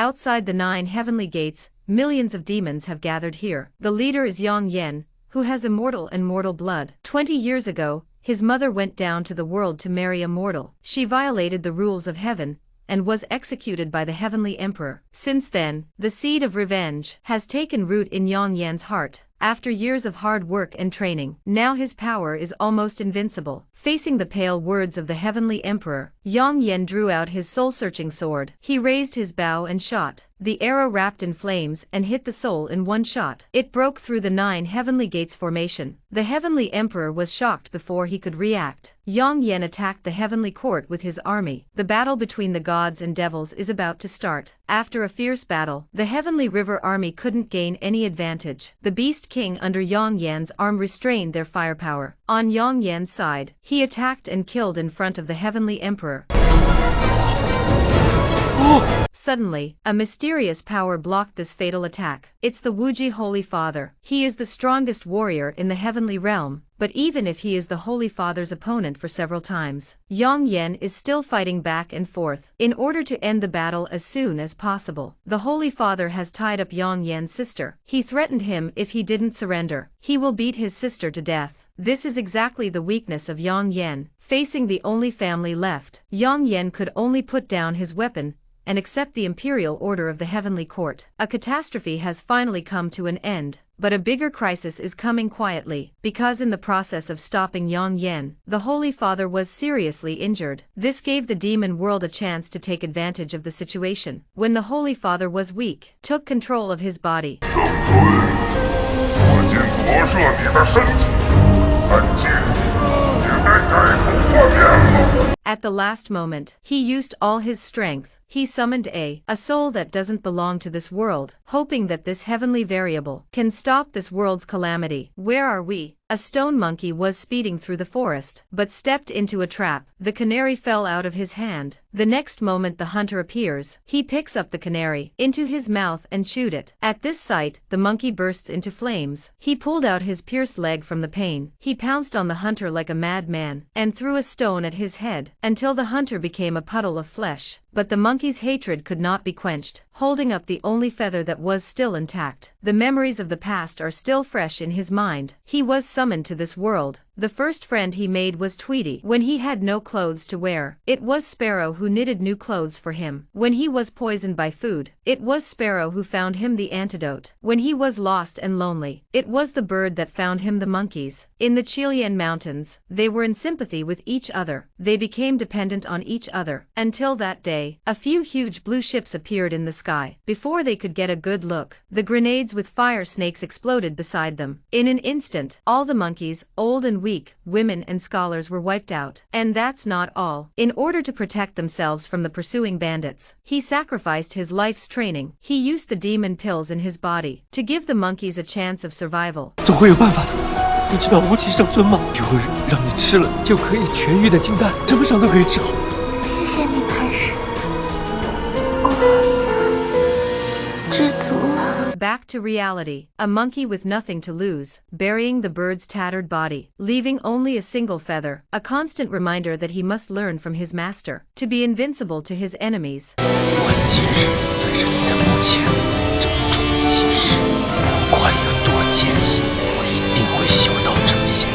Outside the 9 heavenly gates, millions of demons have gathered here. The leader is Yang Yan, who has immortal and mortal blood. 20 years ago, his mother went down to the world to marry a mortal. She violated the rules of heaven and was executed by the heavenly emperor. Since then, the seed of revenge has taken root in Yang Yan's heart. After years of hard work and training, now his power is almost invincible. Facing the pale words of the heavenly emperor, Yang Yan drew out his soul-searching sword. He raised his bow and shot. The arrow wrapped in flames and hit the soul in one shot. It broke through the 9 heavenly gates formation. The heavenly emperor was shocked before he could react. Yang Yan attacked the heavenly court with his army. The battle between the gods and devils is about to start. After a fierce battle, the heavenly river army couldn't gain any advantage. The beast king under Yang Yan's arm restrained their firepower. On Yang Yan's side, he attacked and killed in front of the heavenly emperor. Suddenly, a mysterious power blocked this fatal attack. It's the Wuji Holy Father. He is the strongest warrior in the heavenly realm, but even if he is the Holy Father's opponent for several times, Yang Yan is still fighting back and forth. In order to end the battle as soon as possible, the Holy Father has tied up Yang Yan's sister. He threatened him if he didn't surrender, he will beat his sister to death. This is exactly the weakness of Yang Yan. Facing the only family left, Yang Yan could only put down his weapon and accept the imperial order of the heavenly court. A catastrophe has finally come to an end, but a bigger crisis is coming quietly, because in the process of stopping Yang Yan, the Holy Father was seriously injured. This gave the demon world a chance to take advantage of the situation. When the Holy Father was weak, took control of his body. At the last moment, he used all his strength. He summoned a soul that doesn't belong to this world, hoping that this heavenly variable can stop this world's calamity. Where are we? A stone monkey was speeding through the forest, but stepped into a trap. The canary fell out of his hand. The next moment the hunter appears. He picks up the canary into his mouth and chewed it. At this sight, the monkey bursts into flames. He pulled out his pierced leg from the pain. He pounced on the hunter like a madman, and threw a stone at his head, until the hunter became a puddle of flesh. But the monkey's hatred could not be quenched, holding up the only feather that was still intact. The memories of the past are still fresh in his mind. He was summoned to this world. The first friend he made was Tweety when he had no clothes to wear. It was Sparrow who knitted new clothes for him. When he was poisoned by food, it was Sparrow who found him the antidote. When he was lost and lonely, it was the bird that found him the monkeys. In the Chilean mountains, they were in sympathy with each other. They became dependent on each other. Until that day, a few huge blue ships appeared in the sky. Before they could get a good look, the grenades with fire snakes exploded beside them. In an instant, all the monkeys, old and weak, women and scholars were wiped out. And that's not all. In order to protect themselves from the pursuing bandits, he sacrificed his life's training. He used the demon pills in his body to give the monkeys a chance of survival. 总会有办法的。你知道无极圣尊吗？有个人让你吃了就可以痊愈的金丹，什么伤都可以治好。谢谢你，磐石。知足了。 Back to reality, a monkey with nothing to lose, burying the bird's tattered body, leaving only a single feather, a constant reminder that he must learn from his master, to be invincible to his enemies. 我今日对着你的母亲郑重其事，不管有多艰辛，我一定会修道成仙，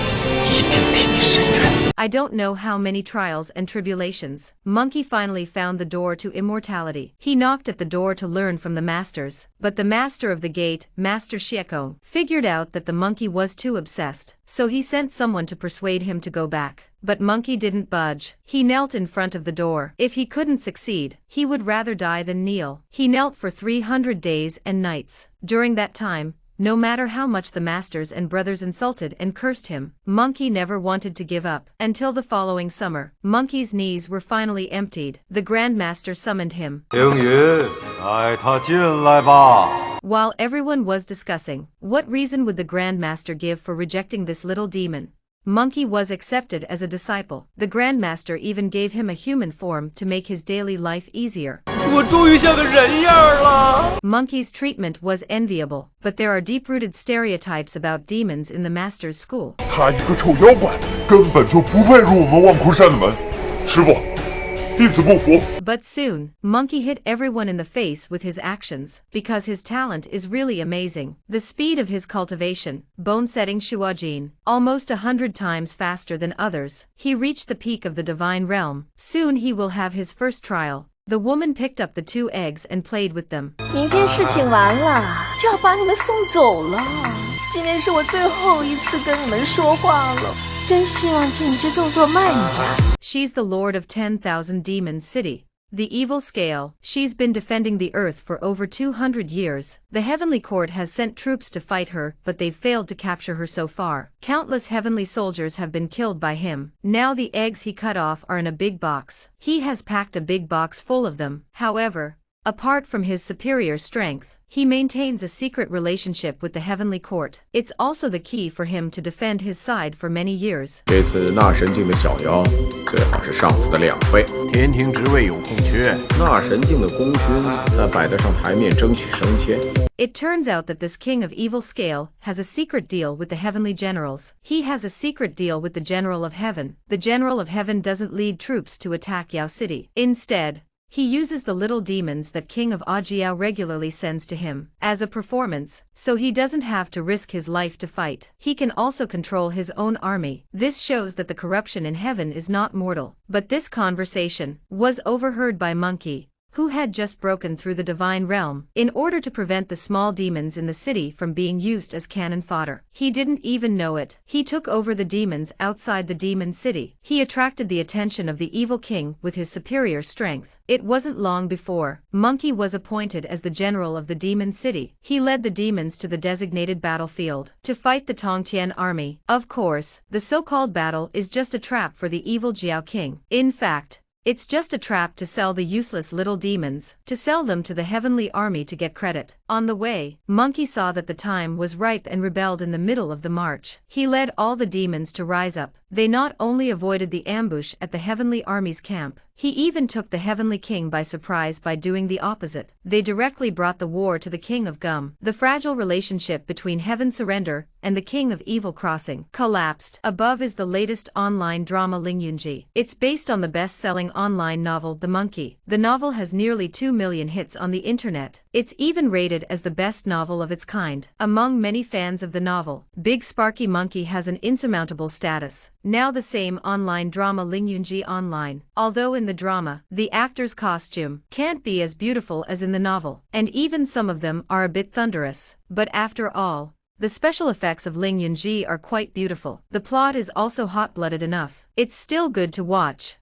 一定替你伸冤。 I don't know how many trials and tribulations. Monkey finally found the door to immortality. He knocked at the door to learn from the masters, but the master of the gate, Master Shiekong, figured out that the monkey was too obsessed, so he sent someone to persuade him to go back. But Monkey didn't budge. He knelt in front of the door. If he couldn't succeed, he would rather die than kneel. He knelt for 300 days and nights. During that time, no matter how much the masters and brothers insulted and cursed him, Monkey never wanted to give up. Until the following summer, Monkey's knees were finally emptied. The Grand Master summoned him. 凌云，带他进来吧。 While everyone was discussing, what reason would the Grand Master give for rejecting this little demon? Monkey was accepted as a disciple. The Grand Master even gave him a human form to make his daily life easier. 我终于像个人样了。 Monkey's treatment was enviable, but there are deep-rooted stereotypes about demons in the Master's school. 他一个臭妖怪，根本就不配入我们望昆山的门。师傅，弟子不服。 But soon, Monkey hit everyone in the face with his actions, because his talent is really amazing. The speed of his cultivation, bone-setting Shuajin, almost 100 times faster than others. He reached the peak of the divine realm. Soon he will have his first trial. The woman picked up the 2 eggs and played with them. 明天事情完了，就要把你们送走了。今天是我最后一次跟你们说话了，真希望静之动作慢一点。 She's the lord of 10,000 demons city. The evil scale. She's been defending the earth for over 200 years. The heavenly court has sent troops to fight her, but they've failed to capture her so far. Countless heavenly soldiers have been killed by him. Now the eggs he cut off are in a big box. He has packed a big box full of them. However, apart from his superior strength, he maintains a secret relationship with the heavenly court. It's also the key for him to defend his side for many years. 这次纳神境的小妖最好是上次的2倍。天庭之位有空缺，纳神境的功勋才摆得上台面争取升迁。 It turns out that this king of evil scale has a secret deal with the heavenly generals. He has a secret deal with the general of heaven. The general of heaven doesn't lead troops to attack Yao City. Instead, he uses the little demons that King of Ajiao regularly sends to him as a performance, so he doesn't have to risk his life to fight. He can also control his own army. This shows that the corruption in heaven is not mortal. But this conversation was overheard by Monkey, who had just broken through the divine realm, in order to prevent the small demons in the city from being used as cannon fodder. He didn't even know it. He took over the demons outside the demon city. He attracted the attention of the evil king with his superior strength. It wasn't long before Monkey was appointed as the general of the demon city. He led the demons to the designated battlefield to fight the Tongtian army. Of course, the so-called battle is just a trap for the evil Jiao King. In fact, it's just a trap to sell the useless little demons, to sell them to the heavenly army to get credit. On the way, Monkey saw that the time was ripe and rebelled in the middle of the march. He led all the demons to rise up. They not only avoided the ambush at the heavenly army's camp, he even took the heavenly king by surprise by doing the opposite. They directly brought the war to the king of Gum. The fragile relationship between Heaven Surrender and the king of Evil Crossing collapsed. Above is the latest online drama Lingyunji. It's based on the best-selling online novel The Monkey. The novel has nearly 2 million hits on the internet. It's even rated as the best novel of its kind. Among many fans of the novel, Big Sparky Monkey has an insurmountable status. Now the same online drama Lingyunji Online. Although in the drama, the actor's costume can't be as beautiful as in the novel, and even some of them are a bit thunderous. But after all, the special effects of Lingyunji are quite beautiful. The plot is also hot-blooded enough. It's still good to watch.